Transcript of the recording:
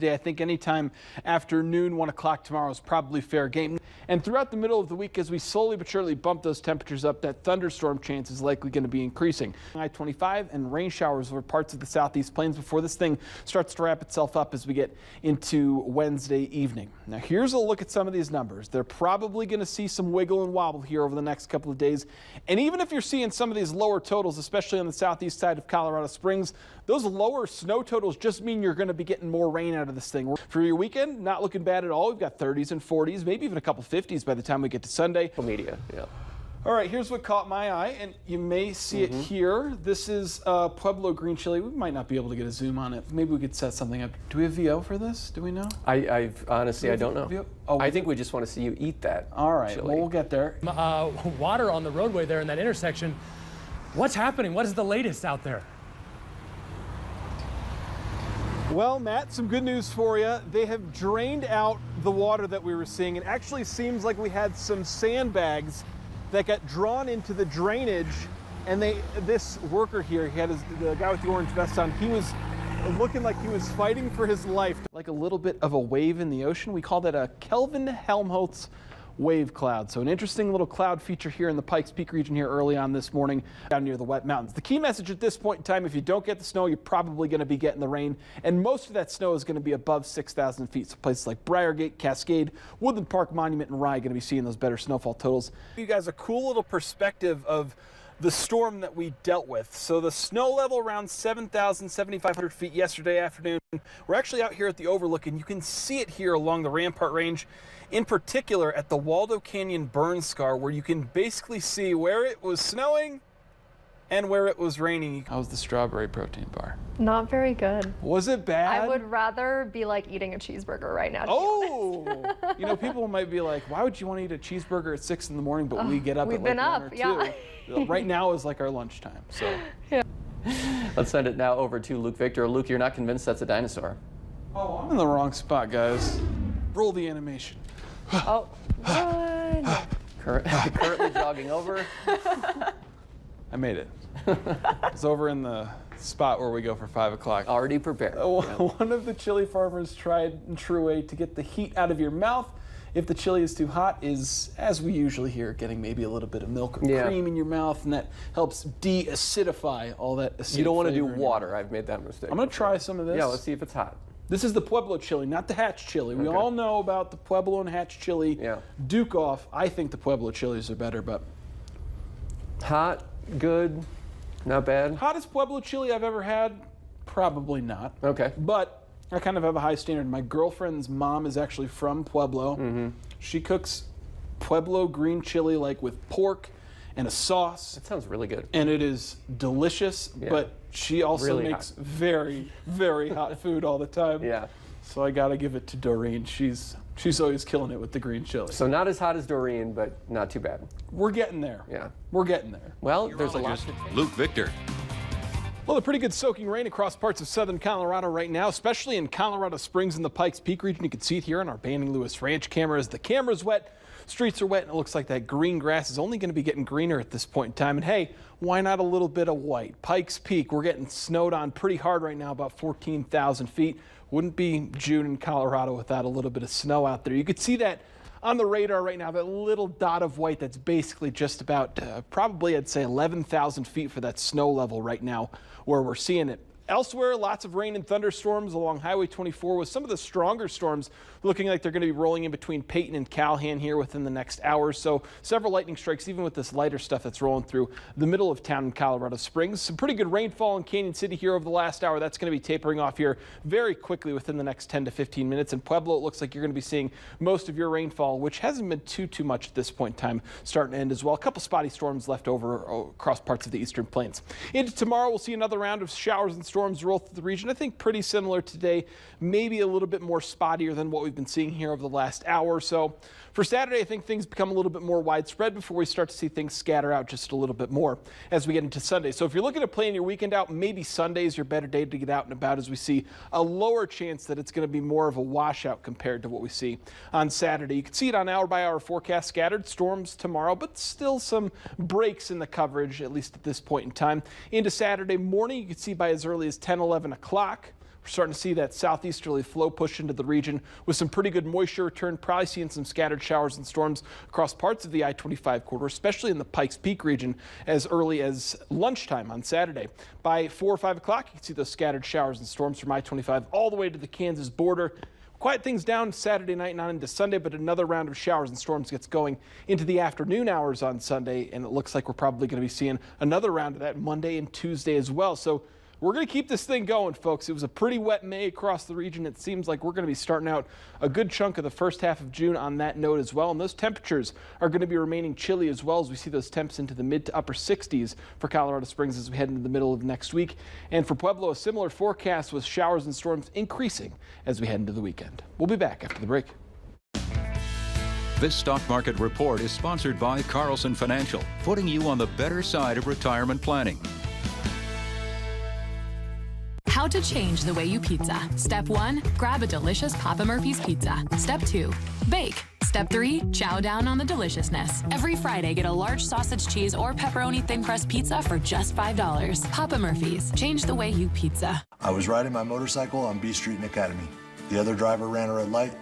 I think anytime after noon, 1 o'clock tomorrow is probably fair game. And throughout the middle of the week, as we slowly but surely bump those temperatures up, that thunderstorm chance is likely going to be increasing. I-25 and rain showers over parts of the southeast plains before this thing starts to wrap itself up as we get into Wednesday evening. Now, here's a look at some of these numbers. They're probably going to see some wiggle and wobble here over the next couple of days. And even if you're seeing some of these lower totals, especially on the southeast side of Colorado Springs, those lower snow totals just mean you're going to be getting more rain out of this thing. For your weekend, not looking bad at all. We've got 30s and 40s, maybe even a couple 50s by the time we get to Sunday. Media, yeah. All right, here's what caught my eye, and you may see it here. This is Pueblo green chili. We might not be able to get a zoom on it. Maybe we could set something up. Do we have VO for this? Do we know? Honestly, I don't know. VO? Oh, I think we just want to see you eat that. All right, chili. well, we'll get there. Water on the roadway there in that intersection. What's happening? What is the latest out there? Well, Matt, some good news for you. They have drained out the water that we were seeing. It actually seems like we had some sandbags that got drawn into the drainage, and this worker here, the guy with the orange vest on, he was looking like he was fighting for his life. Like a little bit of a wave in the ocean. We call that a Kelvin-Helmholtz wave cloud. So an interesting little cloud feature here in the Pikes Peak region here early on this morning down near the wet mountains. The key message at this point in time, if you don't get the snow, you're probably going to be getting the rain, and most of that snow is going to be above 6,000 feet. So places like Briargate, Cascade, Woodland Park, Monument, and Rye are going to be seeing those better snowfall totals. You guys, a cool little perspective of the storm that we dealt with. So the snow level around 7,000, 7,500 feet yesterday afternoon. We're actually out here at the overlook, and you can see it here along the Rampart Range, in particular at the Waldo Canyon burn scar, where you can basically see where it was snowing and where it was raining. How's the strawberry protein bar? Not very good. Was it bad? I would rather be like eating a cheeseburger right now. Oh, you know, people might be like, why would you want to eat a cheeseburger at 6 in the morning, but we get up at like 1 or 2. Yeah. Right now is like our lunchtime, so. Yeah. Let's send it now over to Luke Victor. Luke, you're not convinced that's a dinosaur. Oh, I'm in the wrong spot, guys. Roll the animation. Oh, run. Currently jogging over. I made it. It's over in the spot where we go for 5 o'clock. Already prepared. One of the chili farmers tried and true way to get the heat out of your mouth if the chili is too hot is, as we usually hear, getting maybe a little bit of milk or cream in your mouth, and that helps de-acidify all that acidic You don't want to do flavor. water. I've made that mistake. I'm going to try some of this. Yeah, let's see if it's hot. This is the Pueblo chili, not the Hatch chili. We all know about the Pueblo and Hatch chili. Yeah. Duke off. I think the Pueblo chilies are better, but. Hot, good, not bad. Hottest Pueblo chili I've ever had? Probably not. Okay. But I kind of have a high standard. My girlfriend's mom is actually from Pueblo. She cooks Pueblo green chili like with pork and a sauce. That sounds really good. And it is delicious, but she also Really makes very, very hot food all the time. Yeah. So I gotta give it to Doreen. She's always killing it with the green chili. So not as hot as Doreen, but not too bad. We're getting there. Yeah. We're getting there. Well, there's a lot. Luke Victor. Well, a pretty good soaking rain across parts of southern Colorado right now, especially in Colorado Springs and the Pikes Peak region. You can see it here on our Banning Lewis Ranch cameras. The camera's wet, streets are wet, and it looks like that green grass is only going to be getting greener at this point in time. And hey, why not a little bit of white? Pikes Peak, we're getting snowed on pretty hard right now, about 14,000 feet. Wouldn't be June in Colorado without a little bit of snow out there. You could see that on the radar right now, that little dot of white that's basically just about probably I'd say 11,000 feet for that snow level right now where we're seeing it. Elsewhere, lots of rain and thunderstorms along Highway 24 with some of the stronger storms looking like they're going to be rolling in between Peyton and Calhan here within the next hour or so. Several lightning strikes, even with this lighter stuff that's rolling through the middle of town in Colorado Springs. Some pretty good rainfall in Canyon City here over the last hour. That's going to be tapering off here very quickly within the next 10 to 15 minutes. In Pueblo, it looks like you're going to be seeing most of your rainfall, which hasn't been too much at this point in time, starting to end as well. A couple spotty storms left over across parts of the eastern plains. Into tomorrow, we'll see another round of showers and storms roll through the region. I think pretty similar today, maybe a little bit more spottier than what we've been seeing here over the last hour or so. For Saturday, I think things become a little bit more widespread before we start to see things scatter out just a little bit more as we get into Sunday. So if you're looking to plan your weekend out, maybe Sunday is your better day to get out and about as we see a lower chance that it's going to be more of a washout compared to what we see on Saturday. You can see it on hour-by-hour forecast. Scattered storms tomorrow, but still some breaks in the coverage, at least at this point in time. Into Saturday morning, you can see by as early as 10, 11 o'clock. We're starting to see that southeasterly flow push into the region with some pretty good moisture return, probably seeing some scattered showers and storms across parts of the I-25 corridor, especially in the Pikes Peak region as early as lunchtime on Saturday. By 4 or 5 o'clock, you can see those scattered showers and storms from I-25 all the way to the Kansas border. Quiet things down Saturday night and on into Sunday, but another round of showers and storms gets going into the afternoon hours on Sunday, and it looks like we're probably going to be seeing another round of that Monday and Tuesday as well. So we're going to keep this thing going, folks. It was a pretty wet May across the region. It seems like we're going to be starting out a good chunk of the first half of June on that note as well. And those temperatures are going to be remaining chilly as well as we see those temps into the mid to upper 60s for Colorado Springs as we head into the middle of next week. And for Pueblo, a similar forecast with showers and storms increasing as we head into the weekend. We'll be back after the break. This stock market report is sponsored by Carlson Financial, putting you on the better side of retirement planning. How to change the way you pizza. Step 1, grab a delicious Papa Murphy's pizza. Step 2, bake. Step 3, chow down on the deliciousness. Every Friday, get a large sausage, cheese, or pepperoni thin crust pizza for just $5. Papa Murphy's, change the way you pizza. I was riding my motorcycle on B Street in Academy. The other driver ran a red light.